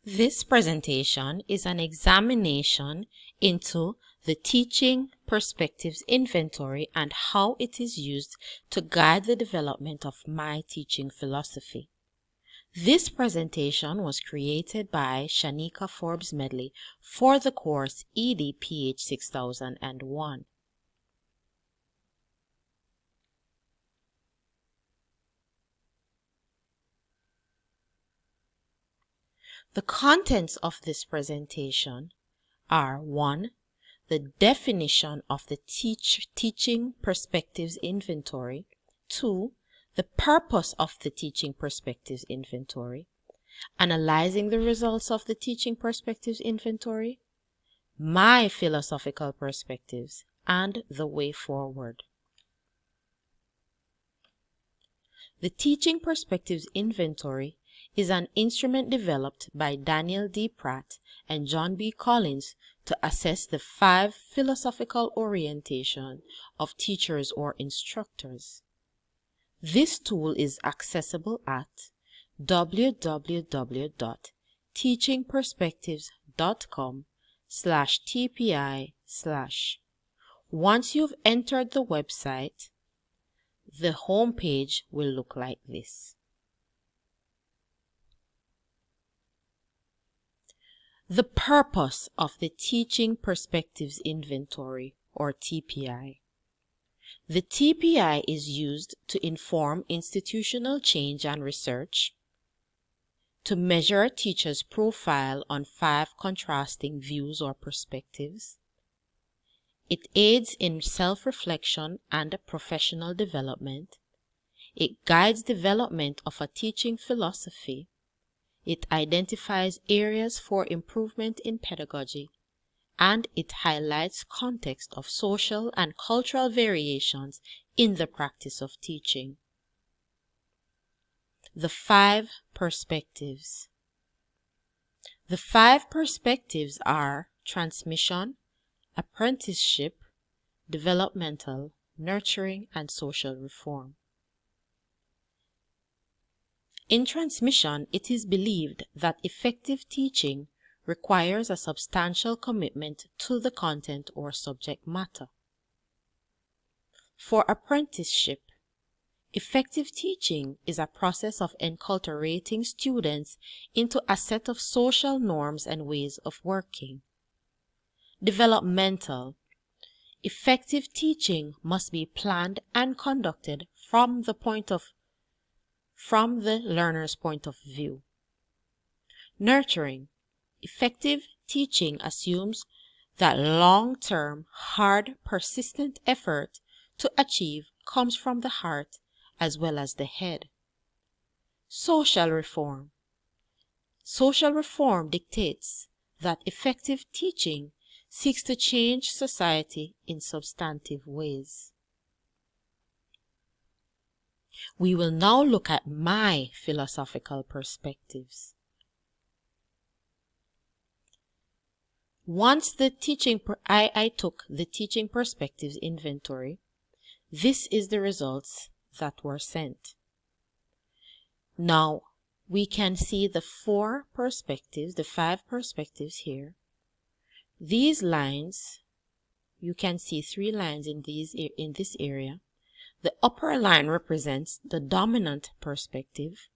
This presentation is an examination into the Teaching Perspectives Inventory and how it is used to guide the development of my teaching philosophy. This presentation was created by Shanyka Forbes-Medley for the course ED-PH 6001. The contents of this presentation are 1. The definition of the Teaching Perspectives Inventory. 2. The purpose of the Teaching Perspectives Inventory. Analyzing the results of the Teaching Perspectives Inventory. My philosophical perspectives and the way forward. The Teaching Perspectives Inventory is an instrument developed by David Pratt and John B Collins to assess the 5 philosophical orientation of teachers or instructors. This tool is accessible at www.teachingperspectives.com/TPI/. Once you've entered the website, the home page will look like this. The purpose of the Teaching Perspectives Inventory, or TPI. The TPI is used to inform institutional change and research, to measure a teacher's profile on 5 contrasting views or perspectives. It aids in self-reflection and professional development. It guides development of a teaching philosophy. It identifies areas for improvement in pedagogy, and it highlights context of social and cultural variations in the practice of teaching. The 5 perspectives. The 5 perspectives are transmission, apprenticeship, developmental, nurturing, and social reform. In transmission, it is believed that effective teaching requires a substantial commitment to the content or subject matter. For apprenticeship, effective teaching is a process of enculturating students into a set of social norms and ways of working. Developmental, effective teaching must be planned and conducted from the learner's point of view. Nurturing, effective teaching assumes that long-term, hard, persistent effort to achieve comes from the heart as well as the head. Social reform. Social reform dictates that effective teaching seeks to change society in substantive ways. We will now look at my philosophical perspectives. Once I took the Teaching Perspectives Inventory, this is the results that were sent. Now, we can see the 4 perspectives, the 5 perspectives here. These lines, you can see 3 lines in this area. The upper line represents the dominant perspective.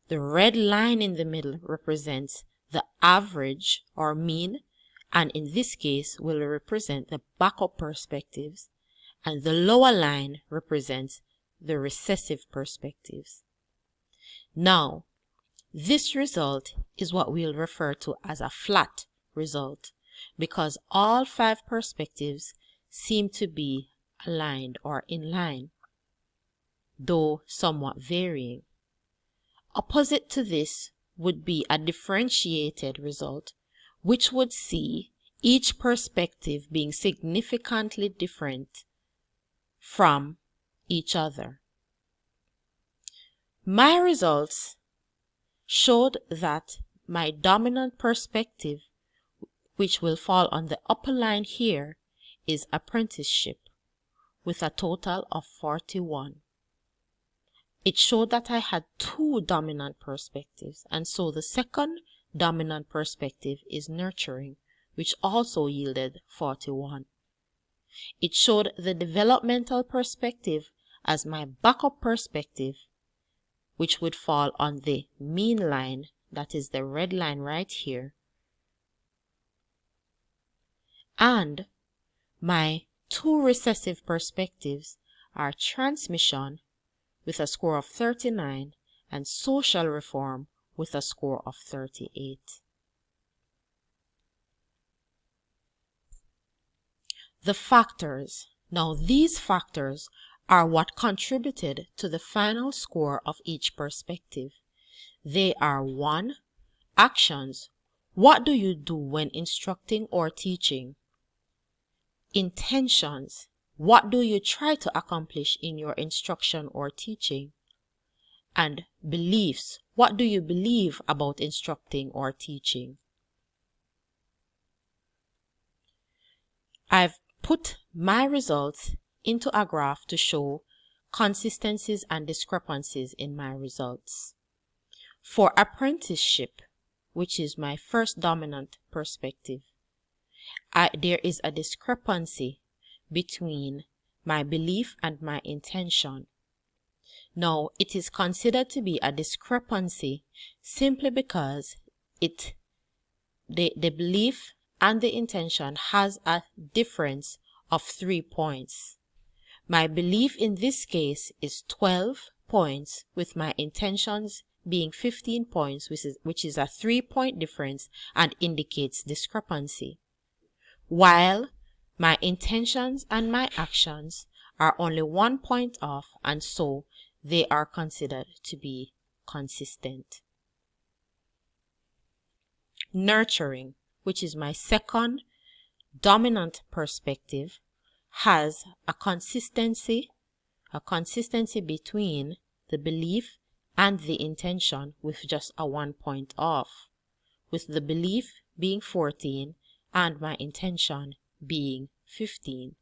The red line in the middle represents the average or mean, and in this case will represent the backup perspectives, and the lower line represents the recessive perspectives. Now, this result is what we'll refer to as a flat result, because all 5 perspectives seem to be aligned or in line, though somewhat varying. Opposite to this would be a differentiated result, which would see each perspective being significantly different from each other. My results showed that my dominant perspective, which will fall on the upper line here, is apprenticeship, with a total of 41. It showed that I had 2 dominant perspectives, and so the second dominant perspective is nurturing, which also yielded 41. It showed the developmental perspective as my backup perspective, which would fall on the mean line, that is the red line right here. And my two recessive perspectives are transmission with a score of 39 and social reform with a score of 38. The factors. Now these factors are what contributed to the final score of each perspective. They are 1. Actions. What do you do when instructing or teaching? Intentions. What do you try to accomplish in your instruction or teaching? And beliefs. What do you believe about instructing or teaching? I've put my results into a graph to show consistencies and discrepancies in my results. For apprenticeship, which is my first dominant perspective, there is a discrepancy between my belief and my intention. Now, it is considered to be a discrepancy simply because the belief and the intention has a difference of 3 points. My belief in this case is 12 points, with my intentions being 15 points, which is a 3-point difference and indicates discrepancy. While my intentions and my actions are only 1 point off, and so they are considered to be consistent. Nurturing, which is my second dominant perspective, has a consistency between the belief and the intention with just a 1 point off, with the belief being 14 and my intention being 15.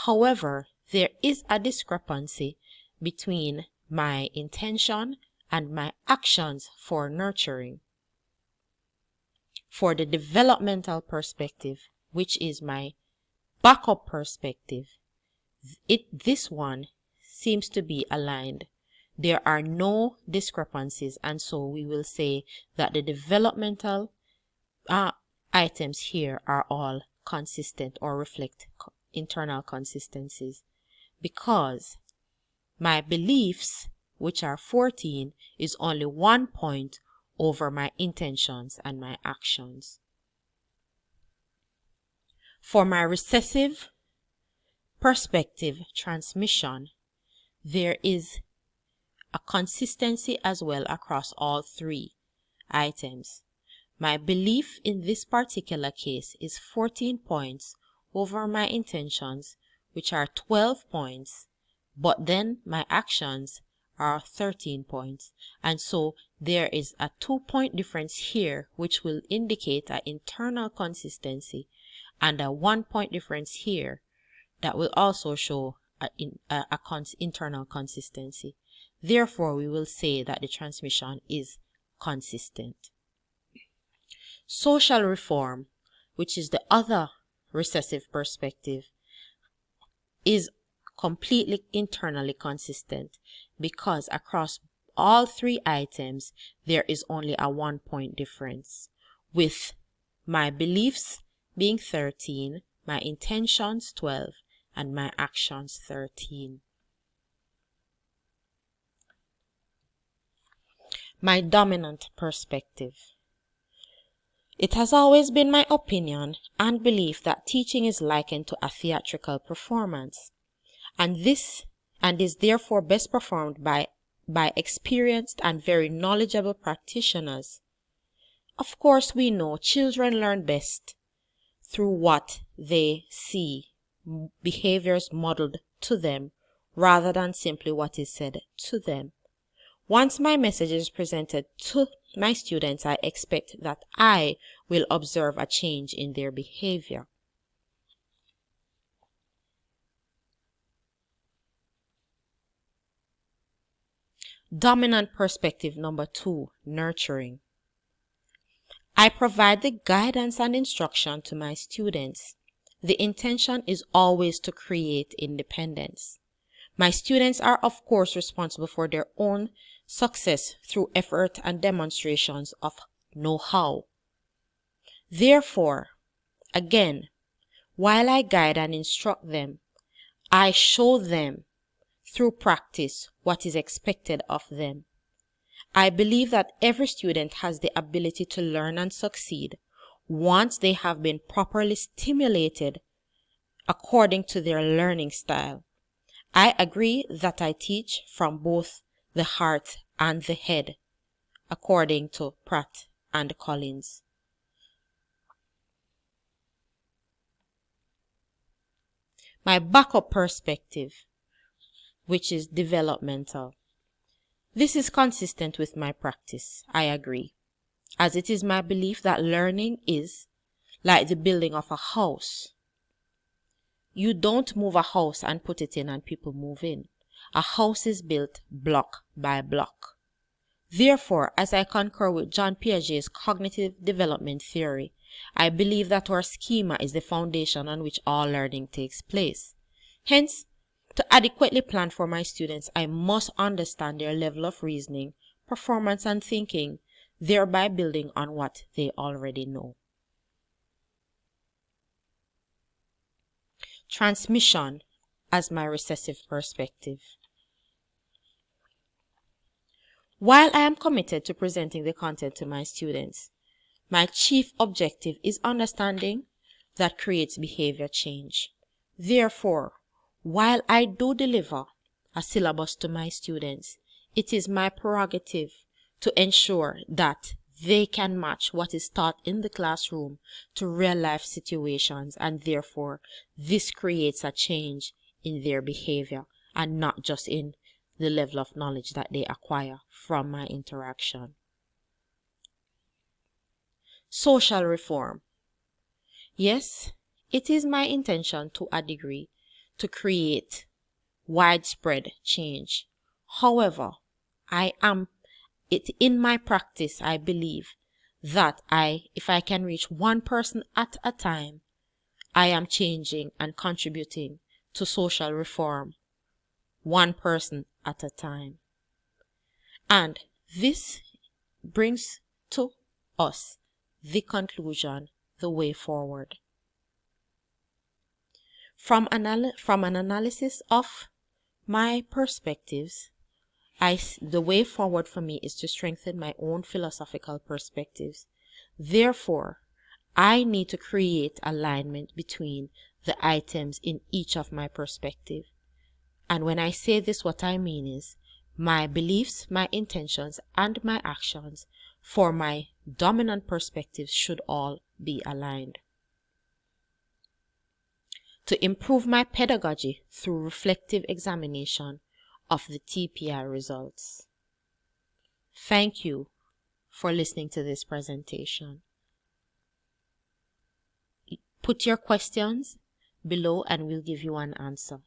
However, there is a discrepancy between my intention and my actions for nurturing. For the developmental perspective, which is my backup perspective, this one seems to be aligned. There are no discrepancies, and so we will say that the developmental items here are all consistent or reflect internal consistencies, because my beliefs, which are 14, is only 1 point over my intentions and my actions. For my recessive perspective transmission, there is a consistency as well across all 3 items. My belief in this particular case is 14 points over my intentions, which are 12 points, but then my actions are 13 points, and so there is a 2-point difference here, which will indicate an internal consistency, and a 1-point difference here that will also show internal consistency. Therefore, we will say that the transmission is consistent. Social reform, which is the other recessive perspective, is completely internally consistent because across all 3 items there is only a 1-point difference, with my beliefs being 13, my intentions 12, and my actions 13. My dominant perspective. It has always been my opinion and belief that teaching is likened to a theatrical performance, and is therefore best performed by experienced and very knowledgeable practitioners. Of course, we know children learn best through what they see, behaviors modeled to them, rather than simply what is said to them. Once my message is presented to my students, I expect that I will observe a change in their behavior. Dominant perspective number 2, nurturing. I provide the guidance and instruction to my students. The intention is always to create independence. My students are, of course, responsible for their own success through effort and demonstrations of know-how. Therefore, again, while I guide and instruct them, I show them through practice what is expected of them. I believe that every student has the ability to learn and succeed once they have been properly stimulated according to their learning style. I agree that I teach from both the heart and the head, according to Pratt and Collins. My backup perspective, which is developmental. This is consistent with my practice, I agree, as it is my belief that learning is like the building of a house. You don't move a house and put it in and people move in. A house is built block by block. Therefore, as I concur with John Piaget's cognitive development theory, I believe that our schema is the foundation on which all learning takes place. Hence, to adequately plan for my students, I must understand their level of reasoning, performance, and thinking, thereby building on what they already know. Transmission as my recessive perspective. While I am committed to presenting the content to my students, my chief objective is understanding that creates behavior change. Therefore, while I do deliver a syllabus to my students, it is my prerogative to ensure that they can match what is taught in the classroom to real-life situations, and therefore this creates a change in their behavior and not just in the level of knowledge that they acquire from my interaction. Social reform. Yes, it is my intention to a degree to create widespread change. However, in my practice, I believe that if I can reach one person at a time, I am changing and contributing to social reform, one person at a time. And this brings to us the conclusion, the way forward. From an analysis of my perspectives, the way forward for me is to strengthen my own philosophical perspectives. Therefore, I need to create alignment between the items in each of my perspectives. And when I say this, what I mean is my beliefs, my intentions, and my actions for my dominant perspectives should all be aligned. To improve my pedagogy through reflective examination of the TPI results. Thank you for listening to this presentation. Put your questions below and we'll give you an answer.